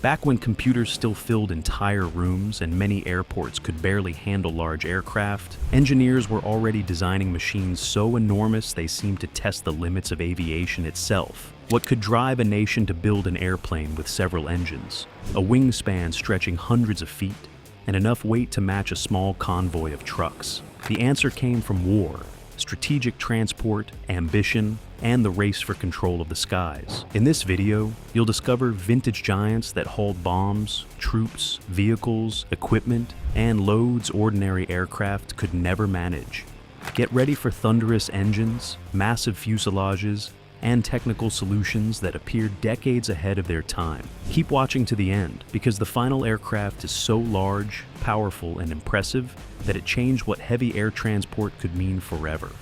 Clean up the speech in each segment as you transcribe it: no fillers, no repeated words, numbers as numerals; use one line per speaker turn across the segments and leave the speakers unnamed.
Back when computers still filled entire rooms and many airports could barely handle large aircraft, engineers were already designing machines so enormous they seemed to test the limits of aviation itself. What could drive a nation to build an airplane with several engines, a wingspan stretching hundreds of feet, and enough weight to match a small convoy of trucks? The answer came from war, strategic transport, ambition, and the race for control of the skies. In this video, you'll discover vintage giants that hauled bombs, troops, vehicles, equipment, and loads ordinary aircraft could never manage. Get ready for thunderous engines, massive fuselages, and technical solutions that appeared decades ahead of their time. Keep watching to the end, because the final aircraft is so large, powerful, and impressive that it changed what heavy air transport could mean forever.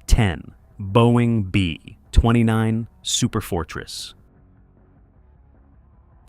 10. Boeing B-29 Superfortress.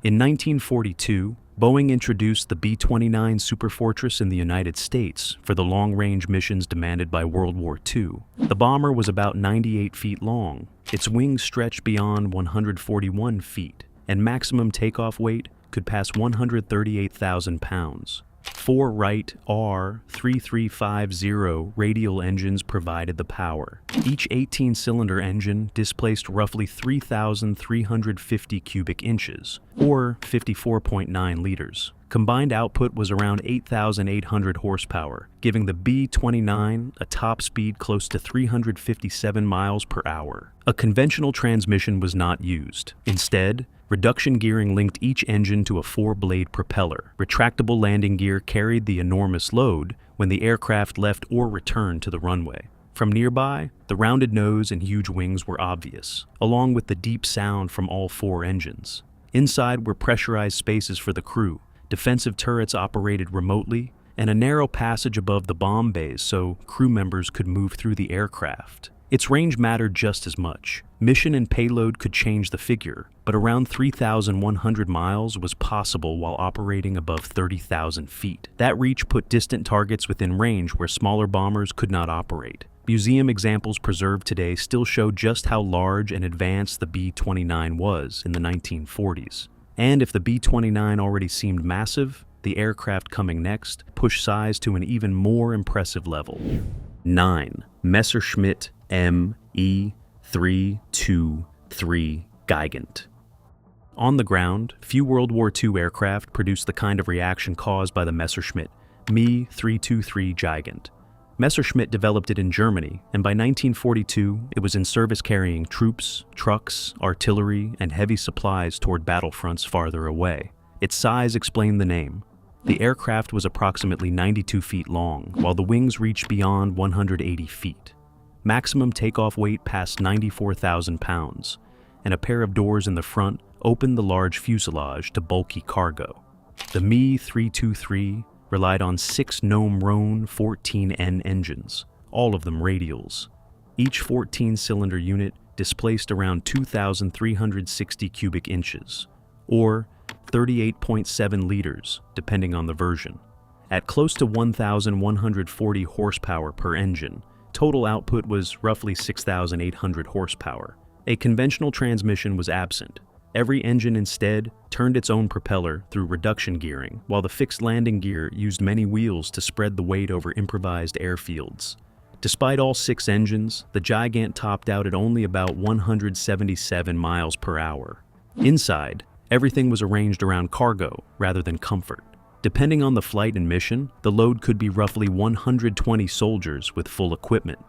In 1942, Boeing introduced the B-29 Superfortress in the United States for the long-range missions demanded by World War II. The bomber was about 98 feet long, its wings stretched beyond 141 feet, and maximum takeoff weight could pass 138,000 pounds. 4 Wright R3350 radial engines provided the power. Each 18-cylinder engine displaced roughly 3,350 cubic inches, or 54.9 liters. Combined output was around 8,800 horsepower, giving the B-29 a top speed close to 357 miles per hour. A conventional transmission was not used. Instead, reduction gearing linked each engine to a 4-blade propeller. Retractable landing gear carried the enormous load when the aircraft left or returned to the runway. From nearby, the rounded nose and huge wings were obvious, along with the deep sound from all 4 engines. Inside were pressurized spaces for the crew, defensive turrets operated remotely, and a narrow passage above the bomb bays so crew members could move through the aircraft. Its range mattered just as much. Mission and payload could change the figure, but around 3,100 miles was possible while operating above 30,000 feet. That reach put distant targets within range where smaller bombers could not operate. Museum examples preserved today still show just how large and advanced the B-29 was in the 1940s. And if the B-29 already seemed massive, the aircraft coming next pushed size to an even more impressive level. 9. Messerschmitt Me 323 Gigant. On the ground, few World War II aircraft produced the kind of reaction caused by the Messerschmitt Me 323 Gigant. Messerschmitt developed it in Germany, and by 1942, it was in service carrying troops, trucks, artillery, and heavy supplies toward battlefronts farther away. Its size explained the name. The aircraft was approximately 92 feet long, while the wings reached beyond 180 feet. Maximum takeoff weight passed 94,000 pounds, and a pair of doors in the front opened the large fuselage to bulky cargo. The Me 323 relied on 6 Gnome-Rhone 14N engines, all of them radials. Each 14-cylinder unit displaced around 2,360 cubic inches, or 38.7 liters, depending on the version. At close to 1,140 horsepower per engine, total output was roughly 6,800 horsepower. A conventional transmission was absent. Every engine instead turned its own propeller through reduction gearing, while the fixed landing gear used many wheels to spread the weight over improvised airfields. Despite all 6 engines, the Gigant topped out at only about 177 miles per hour. Inside, everything was arranged around cargo rather than comfort. Depending on the flight and mission, the load could be roughly 120 soldiers with full equipment,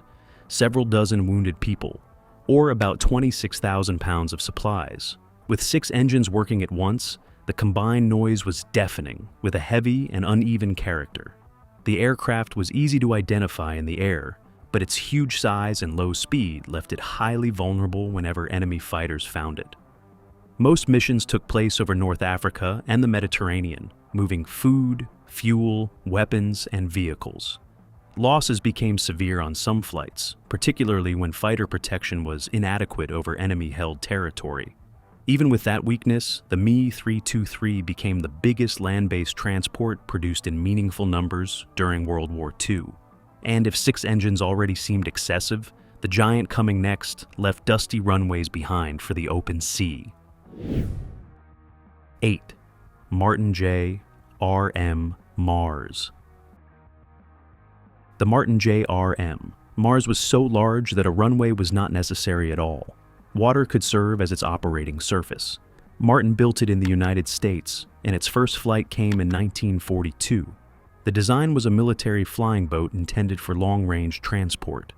several dozen wounded people, or about 26,000 pounds of supplies. With 6 engines working at once, the combined noise was deafening, with a heavy and uneven character. The aircraft was easy to identify in the air, but its huge size and low speed left it highly vulnerable whenever enemy fighters found it. Most missions took place over North Africa and the Mediterranean, moving food, fuel, weapons, and vehicles. Losses became severe on some flights, particularly when fighter protection was inadequate over enemy-held territory. Even with that weakness, the Me 323 became the biggest land-based transport produced in meaningful numbers during World War II. And if 6 engines already seemed excessive, the giant coming next left dusty runways behind for the open sea. 8. Martin JRM Mars. The Martin JRM Mars was so large that a runway was not necessary at all. Water could serve as its operating surface. Martin built it in the United States, and its first flight came in 1942. The design was a military flying boat intended for long-range transport.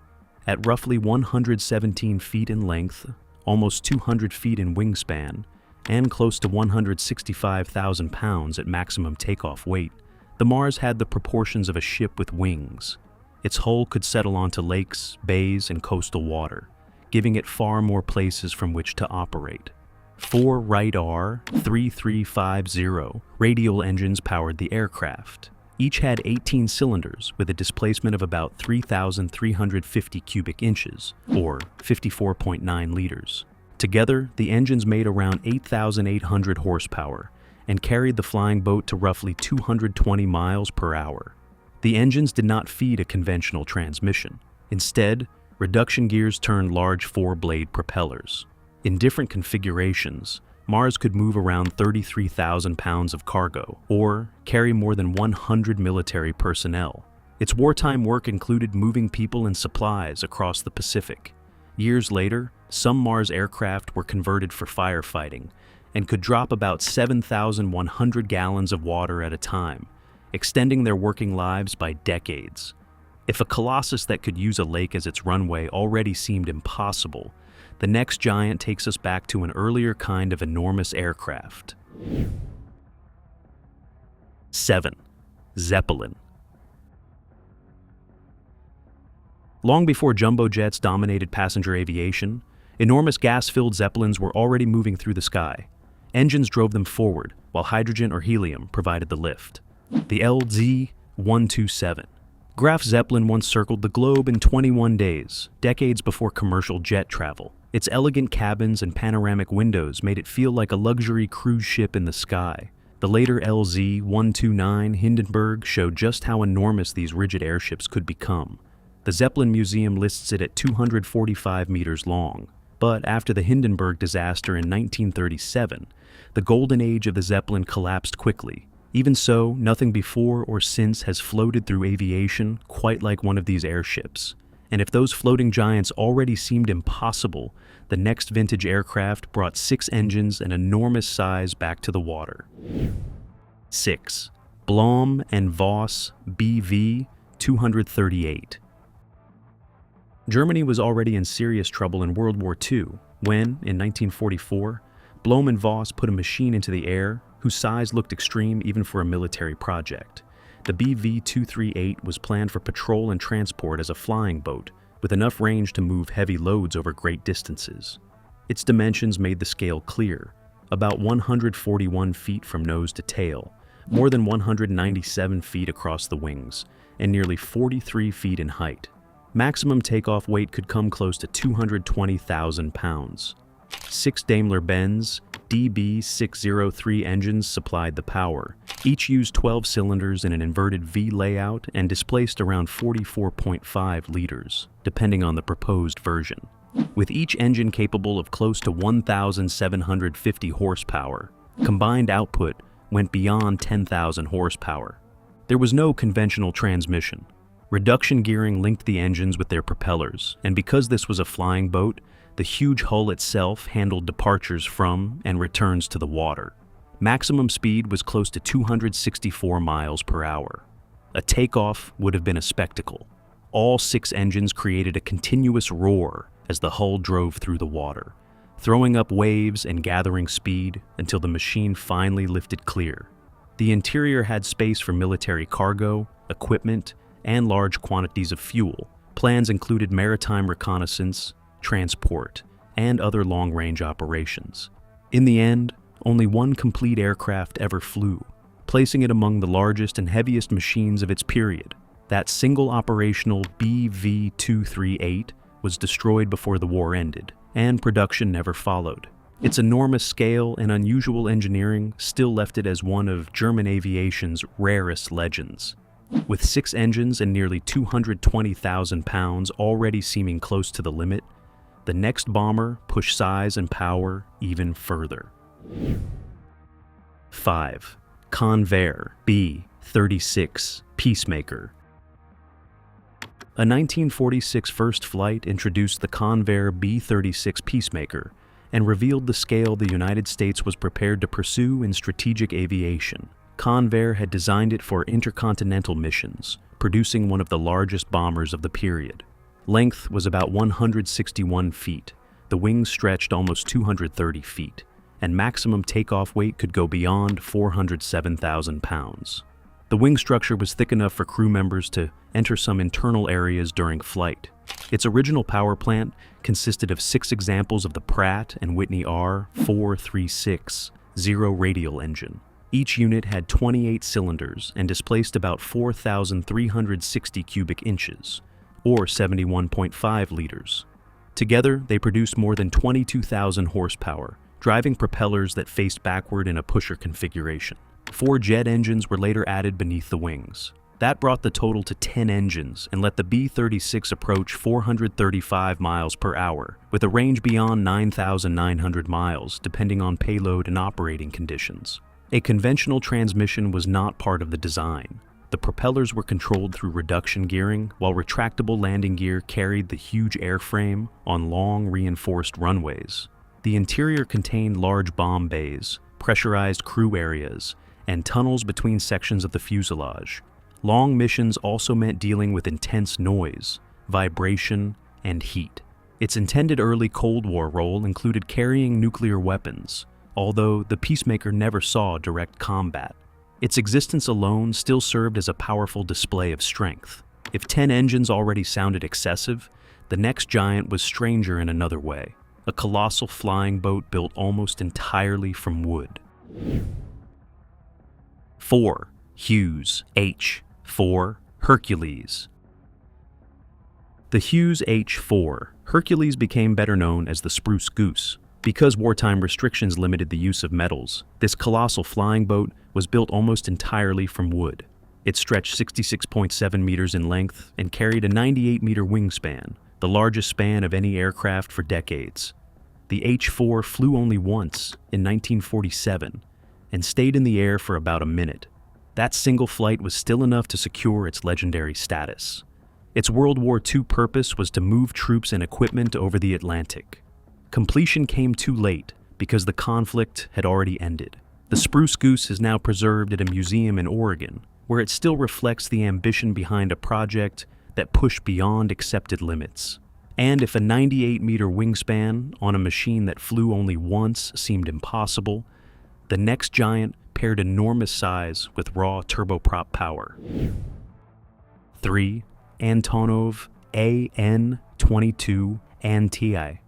At roughly 117 feet in length, almost 200 feet in wingspan, and close to 165,000 pounds at maximum takeoff weight, the Mars had the proportions of a ship with wings. Its hull could settle onto lakes, bays, and coastal water, giving it far more places from which to operate. 4 Wright R-3350 radial engines powered the aircraft. Each had 18 cylinders with a displacement of about 3,350 cubic inches, or 54.9 liters. Together, the engines made around 8,800 horsepower and carried the flying boat to roughly 220 miles per hour. The engines did not feed a conventional transmission. Instead, reduction gears turned large 4-blade propellers. In different configurations, Mars could move around 33,000 pounds of cargo, or carry more than 100 military personnel. Its wartime work included moving people and supplies across the Pacific. Years later, some Mars aircraft were converted for firefighting and could drop about 7,100 gallons of water at a time, extending their working lives by decades. If a colossus that could use a lake as its runway already seemed impossible, the next giant takes us back to an earlier kind of enormous aircraft. 7. Zeppelin. Long before jumbo jets dominated passenger aviation, enormous gas-filled Zeppelins were already moving through the sky. Engines drove them forward, while hydrogen or helium provided the lift. The LZ-127. Graf Zeppelin once circled the globe in 21 days, decades before commercial jet travel. Its elegant cabins and panoramic windows made it feel like a luxury cruise ship in the sky. The later LZ-129 Hindenburg showed just how enormous these rigid airships could become. The Zeppelin Museum lists it at 245 meters long. But after the Hindenburg disaster in 1937, the golden age of the Zeppelin collapsed quickly. Even so, nothing before or since has floated through aviation quite like one of these airships. And if those floating giants already seemed impossible, the next vintage aircraft brought 6 engines and enormous size back to the water. 6. Blohm Voss BV 238. Germany was already in serious trouble in World War II when, in 1944, Blohm Voss put a machine into the air whose size looked extreme even for a military project. The BV-238 was planned for patrol and transport as a flying boat, with enough range to move heavy loads over great distances. Its dimensions made the scale clear: about 141 feet from nose to tail, more than 197 feet across the wings, and nearly 43 feet in height. Maximum takeoff weight could come close to 220,000 pounds. 6 Daimler-Benz DB603 engines supplied the power. Each used 12 cylinders in an inverted V layout and displaced around 44.5 liters, depending on the proposed version. With each engine capable of close to 1,750 horsepower, combined output went beyond 10,000 horsepower. There was no conventional transmission. Reduction gearing linked the engines with their propellers, and because this was a flying boat, the huge hull itself handled departures from and returns to the water. Maximum speed was close to 264 miles per hour. A takeoff would have been a spectacle. All 6 engines created a continuous roar as the hull drove through the water, throwing up waves and gathering speed until the machine finally lifted clear. The interior had space for military cargo, equipment, and large quantities of fuel. Plans included maritime reconnaissance, transport, and other long-range operations. In the end, only one complete aircraft ever flew, placing it among the largest and heaviest machines of its period. That single operational BV-238 was destroyed before the war ended, and production never followed. Its enormous scale and unusual engineering still left it as one of German aviation's rarest legends. With 6 engines and nearly 220,000 pounds already seeming close to the limit, the next bomber pushed size and power even further. 1945, Convair B-36 Peacemaker. A 1946 first flight introduced the Convair B-36 Peacemaker and revealed the scale the United States was prepared to pursue in strategic aviation. Convair had designed it for intercontinental missions, producing one of the largest bombers of the period. Length was about 161 feet, the wings stretched almost 230 feet, and maximum takeoff weight could go beyond 407,000 pounds. The wing structure was thick enough for crew members to enter some internal areas during flight. Its original power plant consisted of 6 examples of the Pratt & Whitney R-436 zero-radial engine. Each unit had 28 cylinders and displaced about 4,360 cubic inches, or 71.5 liters. Together, they produced more than 22,000 horsepower, driving propellers that faced backward in a pusher configuration. 4 jet engines were later added beneath the wings. That brought the total to 10 engines and let the B-36 approach 435 miles per hour, with a range beyond 9,900 miles, depending on payload and operating conditions. A conventional transmission was not part of the design. The propellers were controlled through reduction gearing, while retractable landing gear carried the huge airframe on long, reinforced runways. The interior contained large bomb bays, pressurized crew areas, and tunnels between sections of the fuselage. Long missions also meant dealing with intense noise, vibration, and heat. Its intended early Cold War role included carrying nuclear weapons, although the Peacemaker never saw direct combat. Its existence alone still served as a powerful display of strength. If 10 engines already sounded excessive, the next giant was stranger in another way, a colossal flying boat built almost entirely from wood. 4. Hughes H-4 Hercules. The Hughes H-4 Hercules became better known as the Spruce Goose. Because wartime restrictions limited the use of metals, this colossal flying boat was built almost entirely from wood. It stretched 66.7 meters in length and carried a 98-meter wingspan, the largest span of any aircraft for decades. The H-4 flew only once, in 1947, and stayed in the air for about a minute. That single flight was still enough to secure its legendary status. Its World War II purpose was to move troops and equipment over the Atlantic. Completion came too late because the conflict had already ended. The Spruce Goose is now preserved at a museum in Oregon, where it still reflects the ambition behind a project that pushed beyond accepted limits. And if a 98-meter wingspan on a machine that flew only once seemed impossible, the next giant paired enormous size with raw turboprop power. 3. Antonov AN-22 Antei.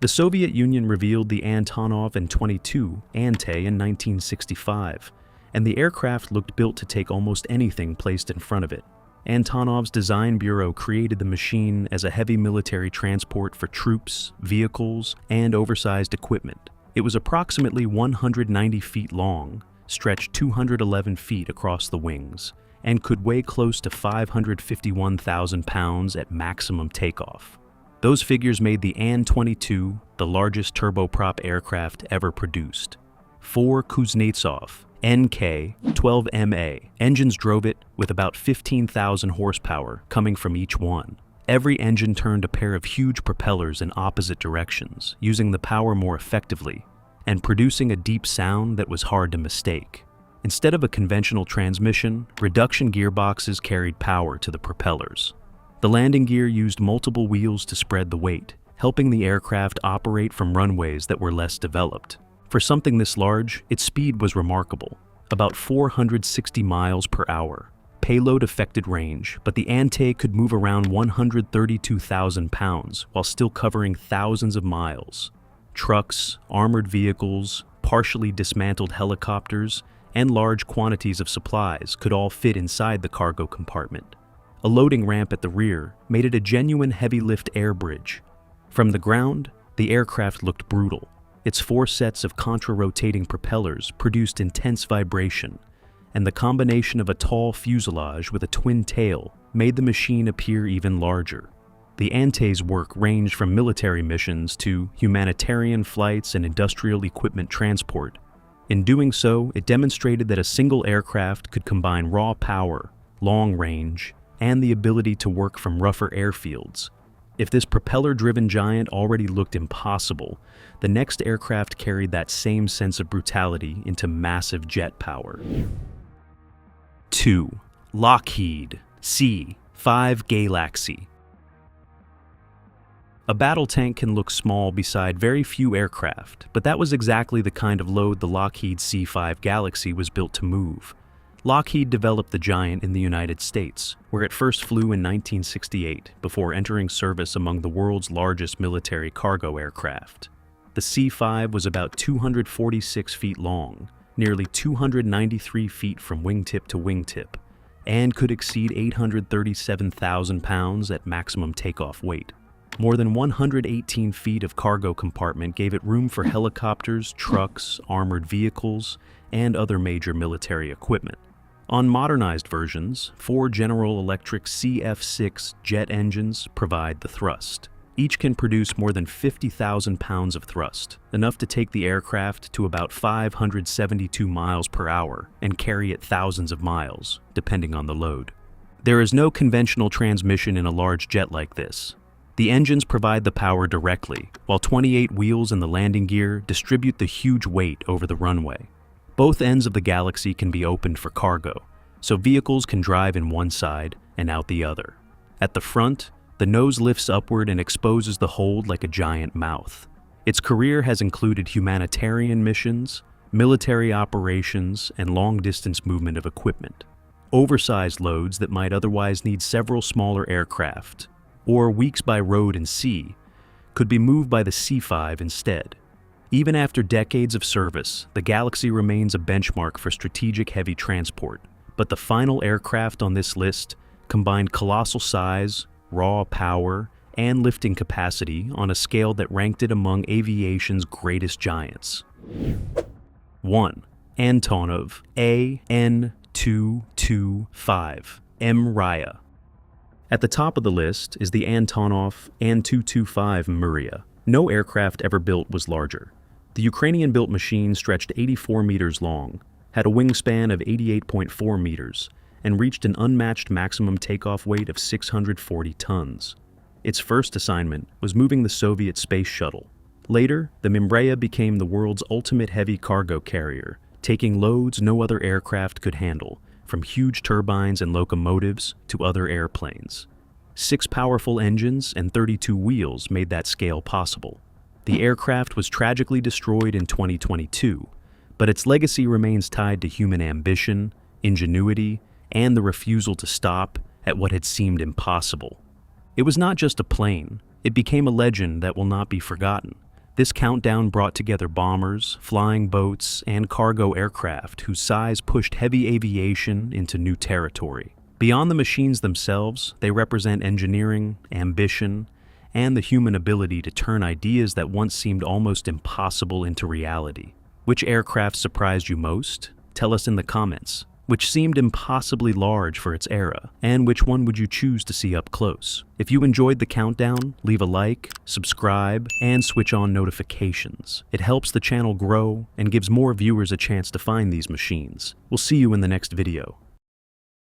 The Soviet Union revealed the Antonov An-22 Antei in 1965, and the aircraft looked built to take almost anything placed in front of it. Antonov's design bureau created the machine as a heavy military transport for troops, vehicles, and oversized equipment. It was approximately 190 feet long, stretched 211 feet across the wings, and could weigh close to 551,000 pounds at maximum takeoff. Those figures made the An-22 the largest turboprop aircraft ever produced. 4 Kuznetsov NK-12MA engines drove it, with about 15,000 horsepower coming from each one. Every engine turned a pair of huge propellers in opposite directions, using the power more effectively, and producing a deep sound that was hard to mistake. Instead of a conventional transmission, reduction gearboxes carried power to the propellers. The landing gear used multiple wheels to spread the weight, helping the aircraft operate from runways that were less developed. For something this large, its speed was remarkable, about 460 miles per hour. Payload affected range, but the Antei could move around 132,000 pounds while still covering thousands of miles. Trucks, armored vehicles, partially dismantled helicopters, and large quantities of supplies could all fit inside the cargo compartment. A loading ramp at the rear made it a genuine heavy-lift air bridge. From the ground, the aircraft looked brutal. Its 4 sets of contra-rotating propellers produced intense vibration, and the combination of a tall fuselage with a twin tail made the machine appear even larger. The Antei's work ranged from military missions to humanitarian flights and industrial equipment transport. In doing so, it demonstrated that a single aircraft could combine raw power, long range, and the ability to work from rougher airfields. If this propeller-driven giant already looked impossible, the next aircraft carried that same sense of brutality into massive jet power. 2. Lockheed C-5 Galaxy. A battle tank can look small beside very few aircraft, but that was exactly the kind of load the Lockheed C-5 Galaxy was built to move. Lockheed developed the giant in the United States, where it first flew in 1968 before entering service among the world's largest military cargo aircraft. The C-5 was about 246 feet long, nearly 293 feet from wingtip to wingtip, and could exceed 837,000 pounds at maximum takeoff weight. More than 118 feet of cargo compartment gave it room for helicopters, trucks, armored vehicles, and other major military equipment. On modernized versions, 4 General Electric CF6 jet engines provide the thrust. Each can produce more than 50,000 pounds of thrust, enough to take the aircraft to about 572 miles per hour and carry it thousands of miles, depending on the load. There is no conventional transmission in a large jet like this. The engines provide the power directly, while 28 wheels in the landing gear distribute the huge weight over the runway. Both ends of the Galaxy can be opened for cargo, so vehicles can drive in one side and out the other. At the front, the nose lifts upward and exposes the hold like a giant mouth. Its career has included humanitarian missions, military operations, and long-distance movement of equipment. Oversized loads that might otherwise need several smaller aircraft, or weeks by road and sea, could be moved by the C-5 instead. Even after decades of service, the Galaxy remains a benchmark for strategic heavy transport, but the final aircraft on this list combined colossal size, raw power, and lifting capacity on a scale that ranked it among aviation's greatest giants. 1. Antonov AN-225 Mriya. At the top of the list is the Antonov AN-225 Mriya. No aircraft ever built was larger. The Ukrainian-built machine stretched 84 meters long, had a wingspan of 88.4 meters, and reached an unmatched maximum takeoff weight of 640 tons. Its first assignment was moving the Soviet space shuttle. Later, the Mriya became the world's ultimate heavy cargo carrier, taking loads no other aircraft could handle, from huge turbines and locomotives to other airplanes. 6 powerful engines and 32 wheels made that scale possible. The aircraft was tragically destroyed in 2022, but its legacy remains tied to human ambition, ingenuity, and the refusal to stop at what had seemed impossible. It was not just a plane, it became a legend that will not be forgotten. This countdown brought together bombers, flying boats, and cargo aircraft whose size pushed heavy aviation into new territory. Beyond the machines themselves, they represent engineering, ambition, and the human ability to turn ideas that once seemed almost impossible into reality. Which aircraft surprised you most? Tell us in the comments. Which seemed impossibly large for its era, and which one would you choose to see up close? If you enjoyed the countdown, leave a like, subscribe, and switch on notifications. It helps the channel grow and gives more viewers a chance to find these machines. We'll see you in the next video.